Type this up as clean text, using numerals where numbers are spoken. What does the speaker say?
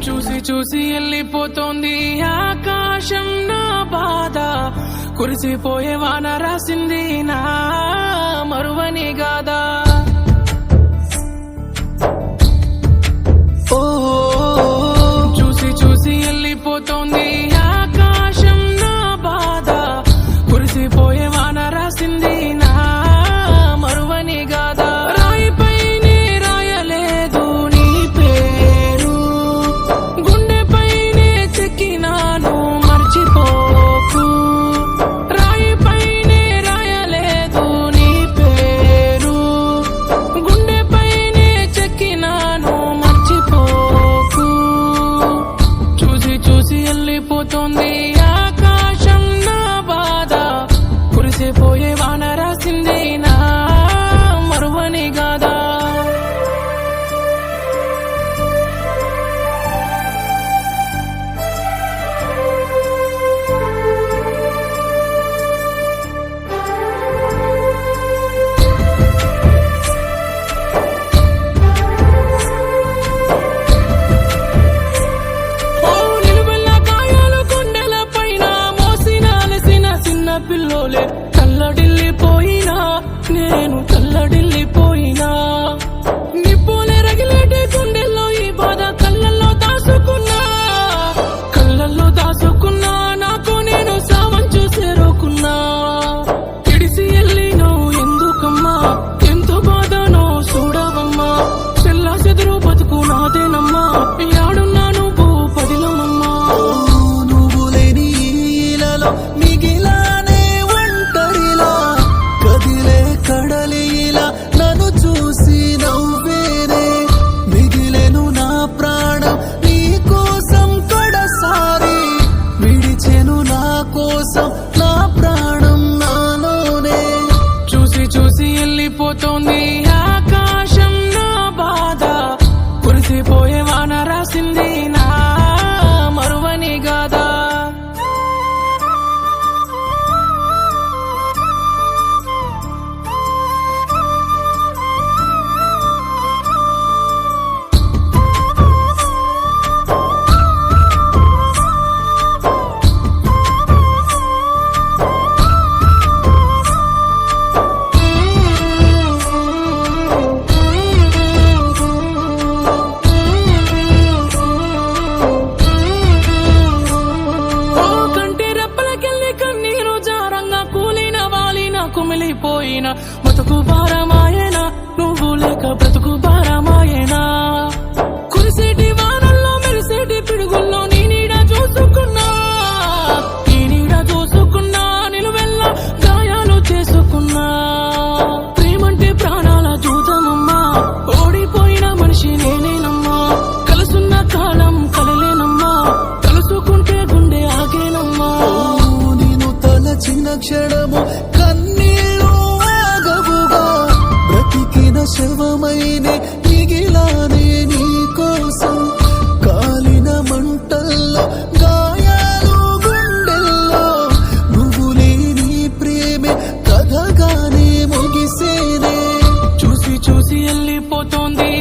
చూసి చూసి వెళ్ళిపోతోంది ఆకాశం నా బాధ, కురిసిపోయే వాన రాసింది నా మరువని గాదా. ఓ చూసి చూసి వెళ్ళిపోతోంది ఆకాశం నా బాధ, కురిసిపోయే వాన రాసింది నా మరువని గాదా. రాయిపైనే రాయలేదు నీ పేరు, గుండెపైనే చెక్కినాను మర్చిపోకు. రాయిపైనే రాయలేదు నీ పేరు, గుండెపైనే చెక్కినాను మర్చిపోకు. చూసి చూసి వెళ్ళిపోతోంది ఆకాశం నా బాధ, కురిసిపోయే వాన రాసింది నా మరువని గాదా. పిల్లోలే కల్లడిల్లిపోయినా, నేను కల్లడిల్లిపోయినా. నిప్పులే రగిలేటి గుండెల్లో ఈ బాధ కళ్ళల్లో దాసుకున్నా, కళ్ళల్లో దాసుకున్నా. నాకు నేను సావం చూసేరుకున్నా. ఇడిసి వెళ్ళి నువ్వు ఎందుకమ్మా, ఎంతో బాధనో చూడవమ్మా. చెల్లా చెదురు బతుకు నాదేనమ్మా, యాడున్నా నువ్వు పదిలమమ్మా. నువ్వు లేని ఈలలో మిగిలానే ఒంటరిలా, కదిలే కడలిలా నన్ను చూసి నవ్వేనే. మిగిలేను నా ప్రాణం నీ కోసం కడసారి, విడిచెను నా కోసం నా ప్రాణం నాలోనే. చూసి చూసి వెళ్ళిపోతోంది ఆకాశం నా బాధ, కురిసిపోయే వాన రాసింది నా మరువని గాదా. కుమిలిపోయిన బతుకు భారమాయేనా, నువ్వు లేక బ్రతుకు భారమాయేనా. కురిసేటి వానల్లో మెరిసేటి పిడుగుల్లో నీ నీడ చూసుకున్నా, నీ నీడ చూసుకున్నా. నిలువెల్లా గాయాలు చేసుకున్నా. ప్రేమంటే ప్రాణాల జూదమమ్మా, ఓడిపోయిన మనిషి నేనేనమ్మా. కలుసున్న కాలం కలలేనమ్మా, కలుసుకుంటే గుండె ఆగేనమ్మా. నేను తలచిన క్షణము కన్నీళ్ళు ఆగవుగా, బ్రతికిన శవమైనే మిగిలానే నీ కోసం. కాలిన మంటల్లో గాయాలు గుండెల్లో, నువ్వు లేని ప్రేమే కథగానే ముగిసేనే. చూసి చూసి వెళ్ళిపోతోంది